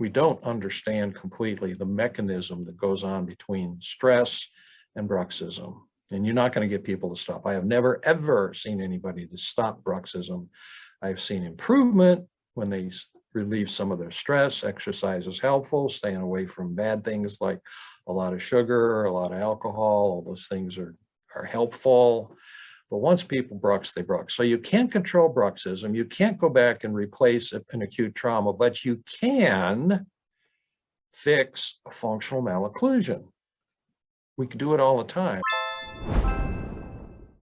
we don't understand completely the mechanism that goes on between stress and bruxism. And you're not going to get people to stop. I have never, ever seen anybody to stop bruxism. I've seen improvement when they relieve some of their stress. Exercise is helpful, staying away from bad things like a lot of sugar, a lot of alcohol, all those things are helpful. But once people brux, they brux. So you can't control bruxism. You can't go back and replace an acute trauma, but you can fix a functional malocclusion. We can do it all the time.